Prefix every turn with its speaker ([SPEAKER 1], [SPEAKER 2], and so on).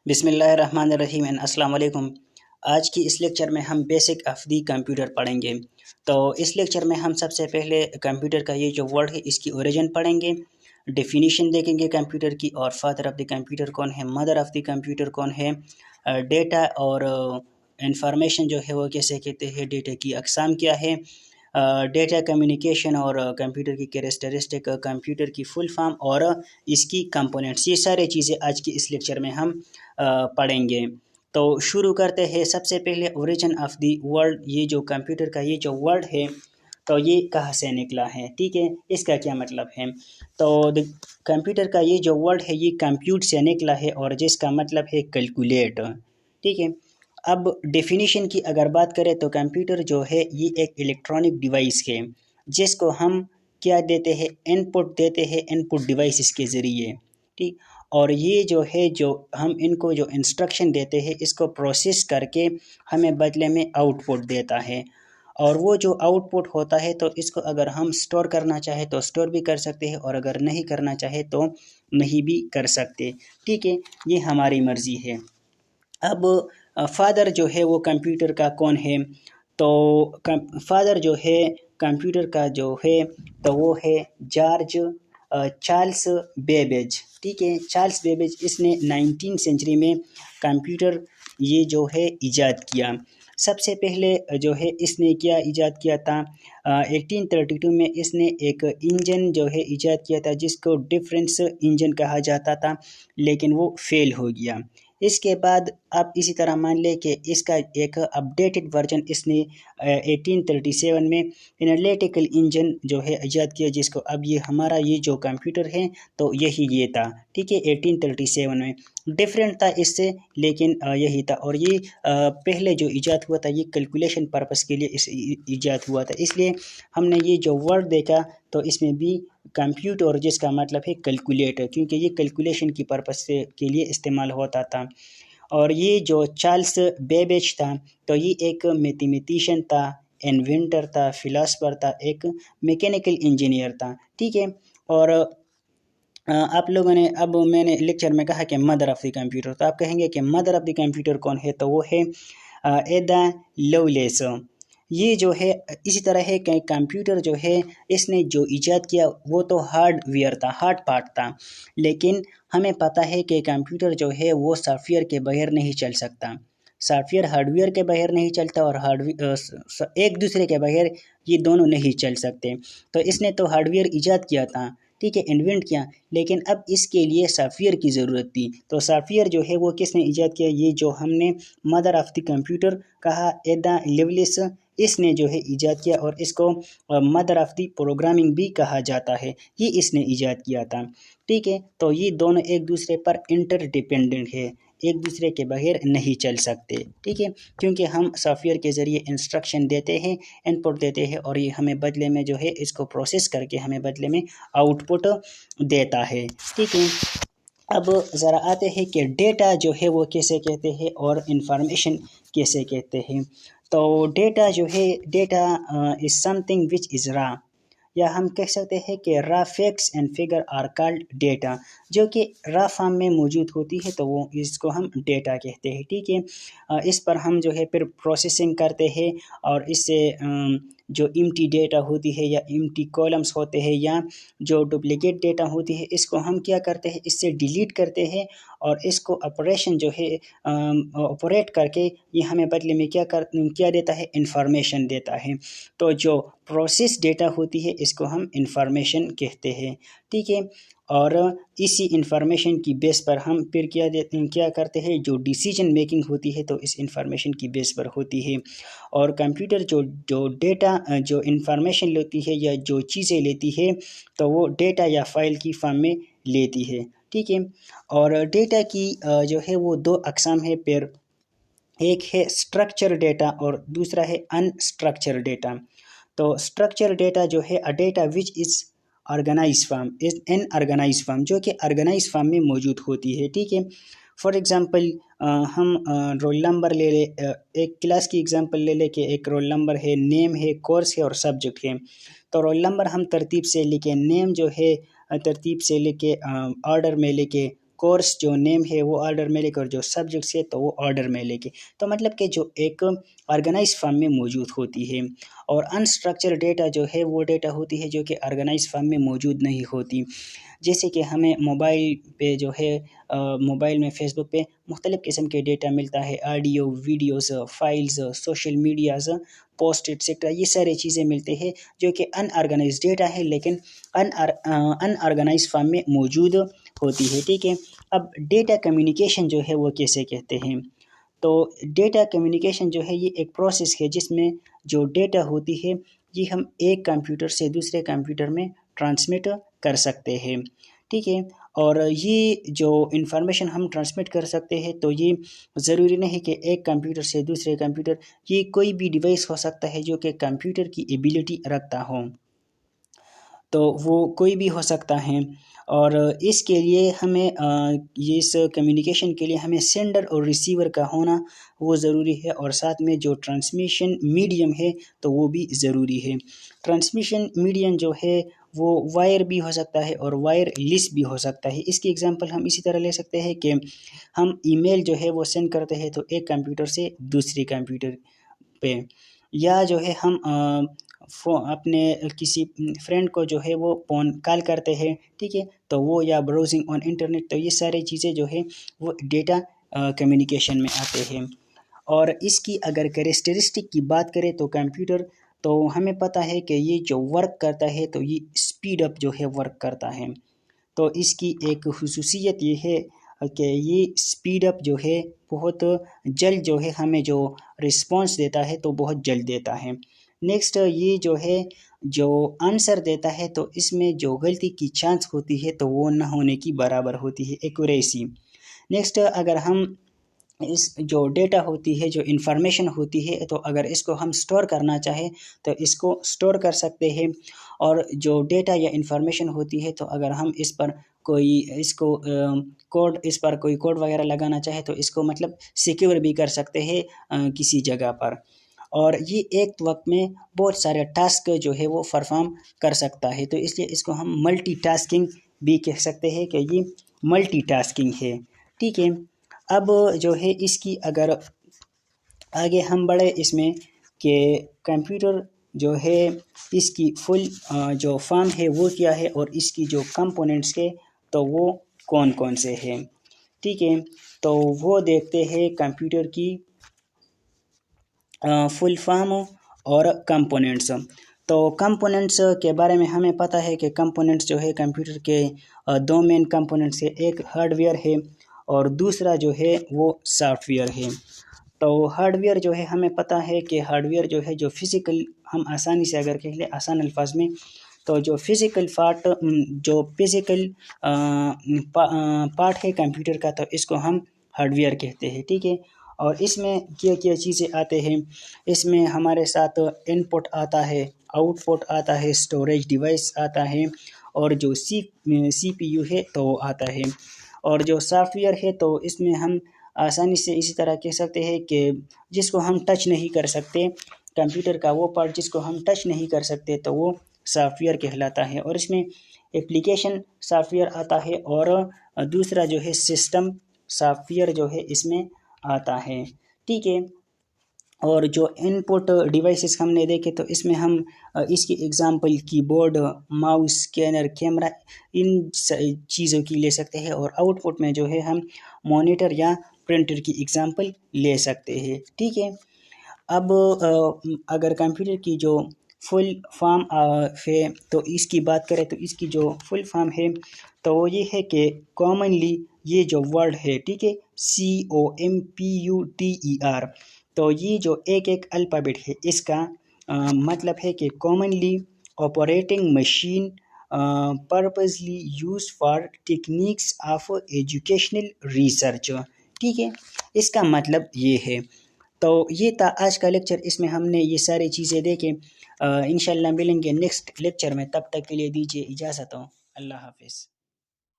[SPEAKER 1] بسم اللہ الرحمن الرحیم السلام علیکم۔ آج کی اس لیکچر میں ہم بیسک آف دی کمپیوٹر پڑھیں گے۔ تو اس لیکچر میں ہم سب سے پہلے کمپیوٹر کا یہ جو ورڈ ہے اس کی اوریجن پڑھیں گے، ڈیفینیشن دیکھیں گے کمپیوٹر کی، اور فادر آف دی کمپیوٹر کون ہے، مدر آف دی کمپیوٹر کون ہے، ڈیٹا اور انفارمیشن جو ہے وہ کیسے کہتے ہیں، ڈیٹا کی اقسام کیا ہے، ڈیٹا کمیونیکیشن اور کمپیوٹر کی کیریکٹرسٹک، کمپیوٹر کی فل فارم اور اس کی کمپوننٹس، یہ سارے چیزیں آج کی اس لیکچر میں ہم پڑھیں گے۔ تو شروع کرتے ہیں۔ سب سے پہلے اوریجن آف دی ورڈ، یہ جو کمپیوٹر کا یہ جو ورڈ ہے تو یہ کہاں سے نکلا ہے، ٹھیک ہے، اس کا کیا مطلب ہے۔ تو کمپیوٹر کا یہ جو ورڈ ہے یہ کمپیوٹ سے نکلا ہے اور جس کا مطلب ہے کیلکولیٹ، ٹھیک ہے۔ اب ڈیفینیشن کی اگر بات کریں تو کمپیوٹر جو ہے یہ ایک الیکٹرانک ڈیوائس ہے جس کو ہم کیا دیتے ہیں، ان پٹ دیتے ہیں، ان پٹ ڈیوائس اس کے ذریعے، ٹھیک، اور یہ جو ہے جو ہم ان کو جو انسٹرکشن دیتے ہیں اس کو پروسیس کر کے ہمیں بدلے میں آؤٹ پٹ دیتا ہے، اور وہ جو آؤٹ پٹ ہوتا ہے تو اس کو اگر ہم سٹور کرنا چاہے تو سٹور بھی کر سکتے ہیں، اور اگر نہیں کرنا چاہے تو نہیں بھی کر سکتے، ٹھیک ہے، یہ ہماری مرضی ہے۔ اب فادر جو ہے وہ کمپیوٹر کا کون ہے، تو فادر جو ہے کمپیوٹر کا جو ہے تو وہ ہے چارلس بیبیج، ٹھیک ہے۔ چارلس بیبیج، اس نے 19 سینچری میں کمپیوٹر یہ جو ہے ایجاد کیا۔ سب سے پہلے جو ہے اس نے کیا ایجاد کیا تھا، 1832 میں اس نے ایک انجن جو ہے ایجاد کیا تھا جس کو ڈفرینس انجن کہا جاتا تھا، لیکن وہ فیل ہو گیا۔ اس کے بعد آپ اسی طرح مان لیں کہ اس کا ایک اپڈیٹڈ ورژن اس نے 1837 میں انالیٹیکل انجن جو ہے ایجاد کیا، جس کو اب یہ ہمارا یہ جو کمپیوٹر ہے تو یہی یہ تھا، ٹھیک ہے، 1837 میں ڈفرینٹ تھا اس سے، لیکن یہی تھا، اور یہ پہلے جو ایجاد ہوا تھا یہ کیلکولیشن پرپس کے لیے ایجاد ہوا تھا، اس لیے ہم نے یہ جو ورڈ دیکھا تو اس میں بھی کمپیوٹ اور جس کا مطلب ہے کیلکولیٹ، کیونکہ یہ کیلکولیشن کی پرپس کے لیے استعمال ہوتا تھا۔ اور یہ جو چارلس بیبیج تھا تو یہ ایک میتھمیٹیشین تھا، انوینٹر تھا، فلاسفر تھا، ایک میکینیکل انجینئر تھا، ٹھیک ہے۔ اور آپ لوگوں نے، اب میں نے لیکچر میں کہا کہ مدر آف دی کمپیوٹر، تو آپ کہیں گے کہ مدر آف دی کمپیوٹر کون ہے، تو وہ ہے ایدا لولیس۔ یہ جو ہے اسی طرح ہے کہ کمپیوٹر جو ہے اس نے جو ایجاد کیا وہ تو ہارڈ ویئر تھا، ہارڈ پارٹ تھا، لیکن ہمیں پتہ ہے کہ کمپیوٹر جو ہے وہ سافٹ ویئر کے بغیر نہیں چل سکتا، سافٹ ویئر ہارڈ ویئر کے بغیر نہیں چلتا، اور ایک دوسرے کے بغیر یہ دونوں نہیں چل سکتے۔ تو اس نے تو ہارڈ ویئر ایجاد کیا تھا، ٹھیک ہے، انوینٹ کیا، لیکن اب اس کے لیے سافٹ ویئر کی ضرورت تھی۔ تو سافٹ ویئر جو ہے وہ کس نے ایجاد کیا، یہ جو ہم نے مدر آف دی کمپیوٹر کہا، ایدا لیولیس، اس نے جو ہے ایجاد کیا، اور اس کو مدر آف دی پروگرامنگ بھی کہا جاتا ہے، یہ اس نے ایجاد کیا تھا، ٹھیک ہے۔ تو یہ دونوں ایک دوسرے پر انٹر ڈیپینڈنٹ ہے، ایک دوسرے کے بغیر نہیں چل سکتے، ٹھیک ہے، کیونکہ ہم سافٹ ویئر کے ذریعے انسٹرکشن دیتے ہیں، ان پٹ دیتے ہیں، اور یہ ہمیں بدلے میں جو ہے اس کو پروسیس کر کے ہمیں بدلے میں آؤٹ پٹ دیتا ہے، ٹھیک ہے۔ اب ذرا آتے ہیں کہ ڈیٹا جو ہے وہ کیسے کہتے ہیں اور انفارمیشن کیسے کہتے ہیں۔ تو ڈیٹا جو ہے، data is some thing which از را، یا ہم کہہ سکتے ہیں کہ raw facts and figure are called data, جو کہ را فارم میں موجود ہوتی ہے تو وہ اس کو ہم ڈیٹا کہتے ہیں، ٹھیک ہے۔ اس پر ہم جو ہے پھر پروسیسنگ کرتے ہیں، اور اس سے جو ایمٹی ڈیٹا ہوتی ہے یا ایمٹی کالمز ہوتے ہیں یا جو ڈپلیکیٹ ڈیٹا ہوتی ہے، اس کو ہم کیا کرتے ہیں، اس سے ڈیلیٹ کرتے ہیں، اور اس کو آپریشن جو ہے آپریٹ کر کے یہ ہمیں بدلے میں کیا دیتا ہے، انفارمیشن دیتا ہے۔ تو جو پروسیس ڈیٹا ہوتی ہے اس کو ہم انفارمیشن کہتے ہیں، ٹھیک ہے۔ اور اسی انفارمیشن کی بیس پر ہم پھر کیا کرتے ہیں، جو ڈیسیجن میکنگ ہوتی ہے تو اس انفارمیشن کی بیس پر ہوتی ہے۔ اور کمپیوٹر جو ڈیٹا، جو انفارمیشن لیتی ہے یا جو چیزیں لیتی ہے تو وہ ڈیٹا یا فائل کی فارم میں لیتی ہے، ٹھیک ہے۔ اور ڈیٹا کی جو ہے وہ دو اقسام ہے، پھر ایک ہے اسٹرکچر ڈیٹا اور دوسرا ہے ان اسٹرکچر ڈیٹا۔ تو اسٹرکچر ڈیٹا جو ہے data which is organised form, is unorganised form, جو کہ آرگنائز فارم میں موجود ہوتی ہے، ٹھیک ہے۔ فار ایگزامپل ہم رول نمبر لے لیں، ایک کلاس کی ایگزامپل لے لیں کہ ایک رول نمبر ہے، نیم ہے، کورس ہے اور سبجیکٹ ہے۔ تو رول نمبر ہم ترتیب سے لکھیں، نیم جو ہے ترتیب سے لکھے، آرڈر میں لکھے، کورس جو نیم ہے وہ آرڈر میں لے کے اور جو سبجیکٹس ہے تو وہ آرڈر میں لے کے، تو مطلب کہ جو ایک آرگنائز فارم میں موجود ہوتی ہے، اور انسٹرکچر ڈیٹا جو ہے وہ ڈیٹا ہوتی ہے جو کہ آرگنائز فارم میں موجود نہیں ہوتی، جیسے کہ ہمیں موبائل پہ جو ہے موبائل میں فیس بک پہ مختلف قسم کے ڈیٹا ملتا ہے، audio, videos, files, social medias, post et cetera, یہ سارے چیزیں ملتے ہیں جو کہ ان آرگنائز ڈیٹا ہے لیکن ان آرگنائز فارم میں موجود ہوتی ہے، ٹھیک ہے۔ اب ڈیٹا کمیونیکیشن جو ہے وہ کیسے کہتے ہیں؟ تو ڈیٹا کمیونیکیشن جو ہے یہ ایک پروسیس ہے جس میں جو ڈیٹا ہوتی ہے یہ ہم ایک کمپیوٹر سے دوسرے کمپیوٹر میں ٹرانسمٹ کر سکتے ہیں، ٹھیک ہے۔ اور یہ جو انفارمیشن ہم ٹرانسمٹ کر سکتے ہیں تو یہ ضروری نہیں کہ ایک کمپیوٹر سے دوسرے کمپیوٹر، یہ کوئی بھی ڈیوائس ہو سکتا ہے جو کہ کمپیوٹر کی ایبیلٹی رکھتا ہو، تو وہ کوئی بھی ہو سکتا ہے۔ اور اس کے لیے ہمیں اس کمیونیکیشن کے لیے ہمیں سینڈر اور ریسیور کا ہونا وہ ضروری ہے، اور ساتھ میں جو ٹرانسمیشن میڈیم ہے تو وہ بھی ضروری ہے۔ ٹرانسمیشن میڈیم جو ہے وہ وائر بھی ہو سکتا ہے اور وائر لیس بھی ہو سکتا ہے۔ اس کی ایگزامپل ہم اسی طرح لے سکتے ہیں کہ ہم ای میل جو ہے وہ سینڈ کرتے ہیں تو ایک کمپیوٹر سے دوسری کمپیوٹر پہ، یا جو ہے ہم اپنے کسی فرینڈ کو جو ہے وہ فون کال کرتے ہیں، ٹھیک ہے، تو وہ یا براؤزنگ آن انٹرنیٹ، تو یہ سارے چیزیں جو ہے وہ ڈیٹا کمیونیکیشن میں آتے ہیں۔ اور اس کی اگر کریکٹرسٹک کی بات کریں تو کمپیوٹر تو ہمیں پتہ ہے کہ یہ جو ورک کرتا ہے تو یہ اسپیڈ اپ جو ہے ورک کرتا ہے، تو اس کی ایک خصوصیت یہ ہے کہ یہ اسپیڈ اپ جو ہے بہت جلد جو ہے ہمیں جو رسپانس دیتا ہے تو بہت جلد دیتا ہے۔ نیکسٹ یہ جو ہے جو آنسر دیتا ہے تو اس میں جو غلطی کی چانس ہوتی ہے تو وہ نہ ہونے کی برابر ہوتی ہے، ایکوریسی۔ نیکسٹ اگر ہم اس جو ڈیٹا ہوتی ہے، جو انفارمیشن ہوتی ہے، تو اگر اس کو ہم سٹور کرنا چاہیں تو اس کو سٹور کر سکتے ہیں، اور جو ڈیٹا یا انفارمیشن ہوتی ہے تو اگر ہم اس پر کوئی کوڈ وغیرہ لگانا چاہے تو اس کو مطلب سیکیور بھی کر سکتے ہیں کسی جگہ پر، اور یہ ایک وقت میں بہت سارے ٹاسک جو ہے وہ پرفارم کر سکتا ہے، تو اس لیے اس کو ہم ملٹی ٹاسکنگ بھی کہہ سکتے ہیں کہ یہ ملٹی ٹاسکنگ ہے، ٹھیک ہے۔ اب جو ہے اس کی اگر آگے ہم بڑھے اس میں کہ کمپیوٹر جو ہے اس کی فل جو فارم ہے وہ کیا ہے اور اس کی جو کمپوننٹس ہے تو وہ کون کون سے ہیں، ٹھیک ہے، تو وہ دیکھتے ہیں کمپیوٹر کی فل فارم اور کمپوننٹس۔ تو کمپوننٹس کے بارے میں ہمیں پتہ ہے کہ کمپوننٹس جو ہے کمپیوٹر کے دو مین کمپوننٹس ہے، ایک ہارڈ ویئر ہے اور دوسرا جو ہے وہ سافٹ ویئر ہے۔ تو ہارڈ ویئر جو ہے ہمیں پتہ ہے کہ ہارڈ ویئر جو ہے جو فزیکل، ہم آسانی سے اگر کہہ لیں آسان الفاظ میں تو جو فزیکل پارٹ ہے کمپیوٹر کا تو اس کو ہم ہارڈ ویئر کہتے ہیں، ٹھیک ہے۔ اور اس میں کیا چیزیں آتے ہیں، اس میں ہمارے ساتھ ان پٹ آتا ہے، آؤٹ پٹ آتا ہے، اسٹوریج ڈیوائس آتا ہے، اور جو سی پی یو ہے تو وہ آتا ہے۔ اور جو سافٹ ویئر ہے تو اس میں ہم آسانی سے اسی طرح کہہ سکتے ہیں کہ جس کو ہم ٹچ نہیں کر سکتے، کمپیوٹر کا وہ پارٹ جس کو ہم ٹچ نہیں کر سکتے تو وہ سافٹ ویئر کہلاتا ہے، اور اس میں اپلیکیشن سافٹ ویئر آتا ہے، اور دوسرا جو ہے سسٹم سافٹ ویئر جو ہے اس میں آتا ہے، ٹھیک ہے۔ اور جو ان پٹ ڈیوائسز ہم نے دیکھے تو اس میں ہم اس کی ایگزامپل کی بورڈ، ماؤس، اسکینر، کیمرہ، ان چیزوں کی لے سکتے ہیں، اور آؤٹ پٹ میں جو ہے ہم مانیٹر یا پرنٹر کی ایگزامپل لے سکتے ہیں، ٹھیک ہے۔ اب اگر کمپیوٹر کی جو فل فارم ہے تو اس کی بات کریں تو اس کی جو فل فارم ہے تو وہ یہ ہے کہ کامنلی یہ جو ورڈ ہے، ٹھیک ہے، COMPUTER، تو یہ جو ایک الفابیٹ ہے اس کا مطلب ہے کہ commonly operating machine purposely use for techniques of educational research, ٹھیک ہے، اس کا مطلب یہ ہے۔ تو یہ تھا آج کا لیکچر، اس میں ہم نے یہ ساری چیزیں دیکھیں، انشاءاللہ ملیں گے نیکسٹ لیکچر میں، تب تک کے لیے دیجیے اجازت، اللہ حافظ۔